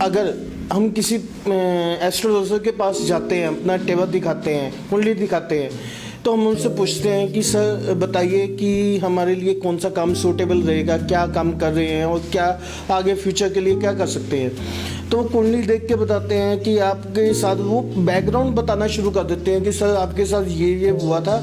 अगर हम किसी एस्ट्रोलॉजर के पास जाते हैं, अपना टेबल दिखाते हैं, कुंडली दिखाते हैं, तो हम उनसे पूछते हैं कि सर बताइए कि हमारे लिए कौन सा काम सूटेबल रहेगा, क्या काम कर रहे हैं और क्या आगे फ्यूचर के लिए क्या कर सकते हैं। तो वो कुंडली देख के बताते हैं कि आपके साथ, वो बैकग्राउंड बताना शुरू कर देते हैं कि सर आपके साथ ये हुआ था,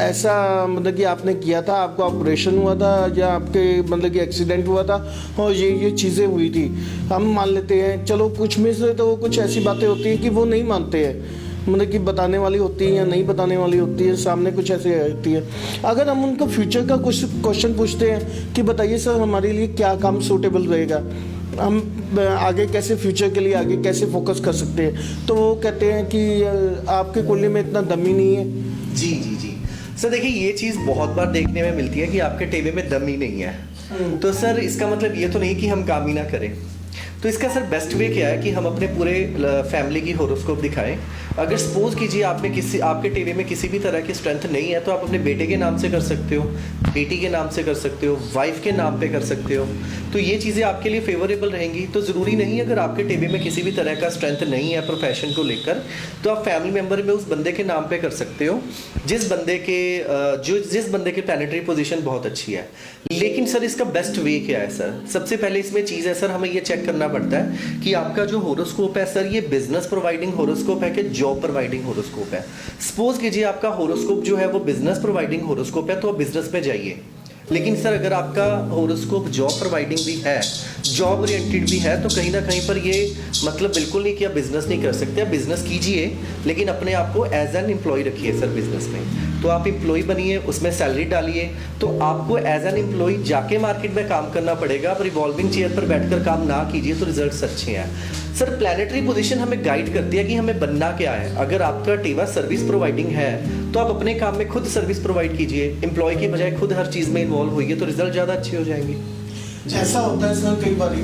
ऐसा मतलब कि आपने किया था, आपका ऑपरेशन हुआ था या आपके मतलब कि एक्सीडेंट हुआ था और ये चीज़ें हुई थी। हम मान लेते हैं, चलो कुछ में से तो कुछ ऐसी बातें होती हैं कि वो नहीं मानते हैं, मतलब कि बताने वाली होती है या नहीं बताने वाली होती है, सामने कुछ ऐसे होती है। अगर हम उनको फ्यूचर का कुछ क्वेश्चन पूछते हैं कि बताइए सर हमारे लिए क्या काम सूटेबल रहेगा, हम आगे कैसे फ्यूचर के लिए आगे कैसे फोकस कर सकते हैं, तो वो कहते हैं कि आपके कुंडली में इतना दम ही नहीं है। जी जी जी सर, देखिए ये चीज़ बहुत बार देखने में मिलती है कि आपके टेबे में दम ही नहीं है। तो सर इसका मतलब ये तो नहीं कि हम काम ही ना करें। तो इसका सर बेस्ट वे क्या है कि हम अपने पूरे फैमिली की होरोस्कोप दिखाएं। अगर सपोज कीजिए आप में किसी, आपके टेबे में किसी भी तरह की स्ट्रेंथ नहीं है, तो आप अपने बेटे के नाम से कर सकते हो, बेटी के नाम से कर सकते हो, वाइफ के नाम पे कर सकते हो। तो ये चीज़ें आपके लिए फेवरेबल रहेंगी। तो ज़रूरी नहीं अगर आपके टेबे में किसी भी तरह का स्ट्रेंथ नहीं है प्रोफेशन को लेकर, तो आप फैमिली मेम्बर में उस बंदे के नाम पे कर सकते हो जिस बंदे के प्लैनेटरी पोजीशन बहुत अच्छी है। लेकिन सर इसका बेस्ट वे क्या है सर? सबसे पहले इसमें चीज़ है सर, हमें ये चेक करना पड़ता है कि आपका जो होरोस्कोप है सर, ये बिजनेस प्रोवाइडिंग होरोस्कोप है कि जॉब प्रोवाइडिंग होरोस्कोप है। सपोज कीजिए आपका होरोस्कोप जो है वो बिजनेस प्रोवाइडिंग होरोस्कोप है, तो आप बिजनेस पे जाइए। लेकिन सर अगर आपका होरोस्कोप जॉब प्रोवाइडिंग भी है, जॉब ओरिएंटेड भी है, तो कहीं ना कहीं पर ये मतलब बिल्कुल नहीं कि आप बिजनेस नहीं कर सकते। आप बिजनेस कीजिए लेकिन अपने आप को एज एन एम्प्लॉय रखिए सर बिजनेस में। तो आप एम्प्लॉय बनिए, उसमें सैलरी डालिए, तो आपको एज एन एम्प्लॉय जाके मार्केट में काम करना पड़ेगा। आप रिवॉल्विंग चेयर पर बैठकर काम ना कीजिए तो रिजल्ट्स अच्छे हैं। सर प्लैनेटरी पोजीशन हमें गाइड करती है कि हमें बनना क्या है। अगर आपका टेबा सर्विस प्रोवाइडिंग है तो आप अपने काम में खुद सर्विस प्रोवाइड कीजिए, एम्प्लॉय की बजाय खुद हर चीज़ में इन्वॉल्व होइए, तो रिजल्ट ज़्यादा अच्छे हो जाएंगे। ऐसा होता है सर कई बार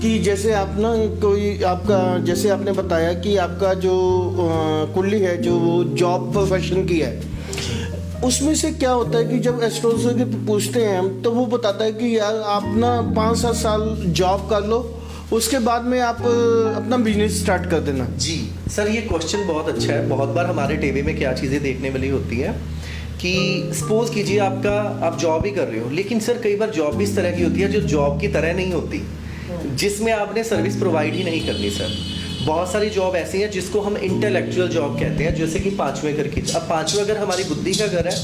कि जैसे आप ना कोई आपका, जैसे आपने बताया कि आपका जो कुंडली है जो जॉब प्रोफेशन की है, उसमें से क्या होता है कि जब एस्ट्रोलॉजर के पूछते हैं हम, तो वो बताता है कि यार आप ना 5-7 साल जॉब कर लो, उसके बाद में आप अपना बिजनेस स्टार्ट कर देना। जी सर, ये क्वेश्चन बहुत अच्छा है। बहुत बार हमारे टेबे में क्या चीज़ें देखने वाली होती है कि सपोज कीजिए आप जॉब ही कर रहे हो, लेकिन सर कई बार जॉब भी इस तरह की होती है जो जॉब की तरह नहीं होती, जिसमें आपने सर्विस प्रोवाइड ही नहीं करनी सर। बहुत सारी जॉब ऐसी हैं जिसको हम इंटेलेक्चुअल जॉब कहते हैं, जैसे कि पांचवें घर की। अब पांचवें घर हमारी बुद्धि का घर है,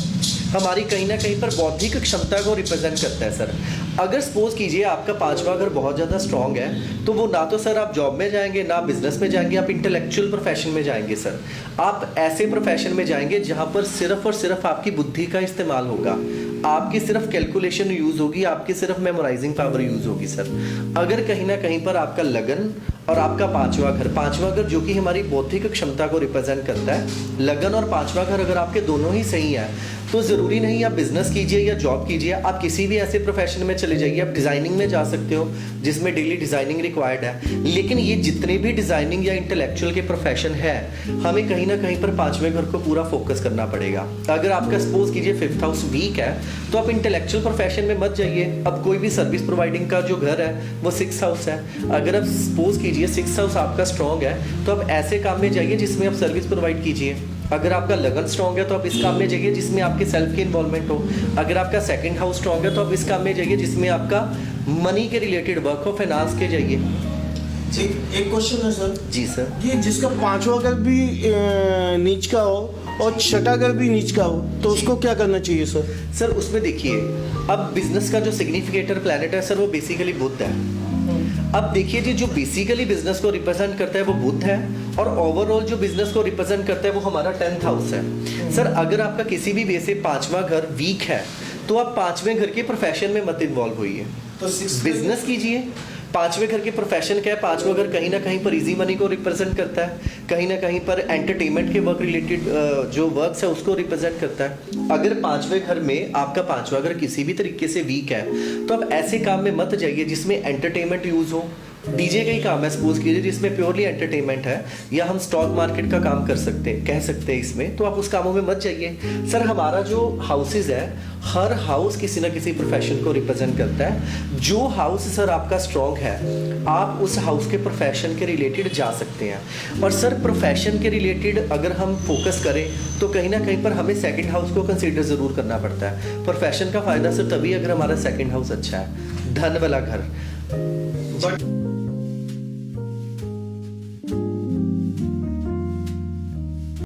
हमारी कहीं ना कहीं पर बौद्धिक क्षमता को रिप्रेजेंट करता है सर। अगर सपोज कीजिए आपका पांचवा घर बहुत ज़्यादा स्ट्रांग है, तो वो ना तो सर आप जॉब में जाएंगे, ना बिजनेस में जाएंगे, आप इंटेलेक्चुअल प्रोफेशन में जाएंगे सर। आप ऐसे प्रोफेशन में जाएंगे जहाँ पर सिर्फ और सिर्फ आपकी बुद्धि का इस्तेमाल होगा, आपकी सिर्फ कैलकुलेशन यूज होगी, आपकी सिर्फ मेमोराइजिंग पावर यूज होगी सर। अगर कहीं ना कहीं पर आपका लगन और आपका पांचवा घर जो कि हमारी बौद्धिक क्षमता को रिप्रेजेंट करता है, लगन और पांचवा घर अगर आपके दोनों ही सही है, तो ज़रूरी नहीं आप बिजनेस कीजिए या जॉब कीजिए, आप किसी भी ऐसे प्रोफेशन में चले जाइए। आप डिज़ाइनिंग में जा सकते हो जिसमें डेली डिज़ाइनिंग रिक्वायर्ड है। लेकिन ये जितने भी डिज़ाइनिंग या इंटेलेक्चुअल के प्रोफेशन है, हमें कहीं ना कहीं पर पांचवें घर को पूरा फोकस करना पड़ेगा। अगर आपका सपोज कीजिए 5th हाउस वीक है, तो आप इंटेलेक्चुअल प्रोफेशन में मत जाइए। अब कोई भी सर्विस प्रोवाइडिंग का जो घर है वो 6th हाउस है। अगर आप सपोज कीजिए 6th हाउस आपका स्ट्रॉन्ग है, तो आप ऐसे काम में जाइए जिसमें आप सर्विस प्रोवाइड कीजिए। अगर आपका लगन स्ट्रॉन्ग है तो आप इस काम में जाइए जिसमें आपके सेल्फ की इन्वॉल्वमेंट हो। अगर आपका 2nd हाउस स्ट्रॉन्ग है तो आप इस काम में जाइए जिसमें आपका मनी के रिलेटेड वर्क हो, फाइनेंस के जाइए। जी, एक क्वेश्चन है सर। जी सर। ये जिसका पांचवा घर भी नीच का हो और छठा घर भी नीच का हो, तो उसको क्या करना चाहिए सर? सर उसमें देखिए, अब बिजनेस का जो सिग्निफिकेटर प्लैनेट है सर वो बेसिकली बुध है। अब देखिए जी, जो बेसिकली बिजनेस को रिप्रेजेंट करता है वो बुध है, और ओवरऑल जो बिजनेस को रिप्रेजेंट करता है वो हमारा 10th हाउस है। सर अगर आपका किसी भी वे से पांचवा घर वीक है, तो आप पांचवें घर के प्रोफेशन में मत इन्वॉल्व होइए, तो बिजनेस कीजिए। पांचवें घर के प्रोफेशन क्या है? पांचवा घर कहीं ना कहीं पर इजी मनी को रिप्रेजेंट करता है, कहीं ना कहीं पर एंटरटेनमेंट के वर्क रिलेटेड जो वर्क्स है उसको रिप्रेजेंट करता है। अगर पांचवें घर में आपका पांचवा घर किसी भी तरीके से वीक है, तो आप ऐसे काम में मत जाइए जिसमें एंटरटेनमेंट यूज हो। डीजे का ही काम है सपोज कीजिए जिसमें प्योरली एंटरटेनमेंट है, या हम स्टॉक मार्केट का काम कर सकते हैं, कह सकते हैं इसमें, तो आप उस कामों में मत जाइए। सर हमारा जो हाउसेज है, हर हाउस किसी ना किसी प्रोफेशन को रिप्रेजेंट करता है। जो हाउस सर आपका स्ट्रॉन्ग है, आप उस हाउस के प्रोफेशन के रिलेटेड जा सकते हैं। और सर प्रोफेशन के रिलेटेड अगर हम फोकस करें तो कहीं ना कहीं पर हमें सेकंड हाउस को कंसीडर ज़रूर करना पड़ता है। प्रोफेशन का फ़ायदा सर तभी अगर हमारा सेकंड हाउस अच्छा है, धन वाला घर। बट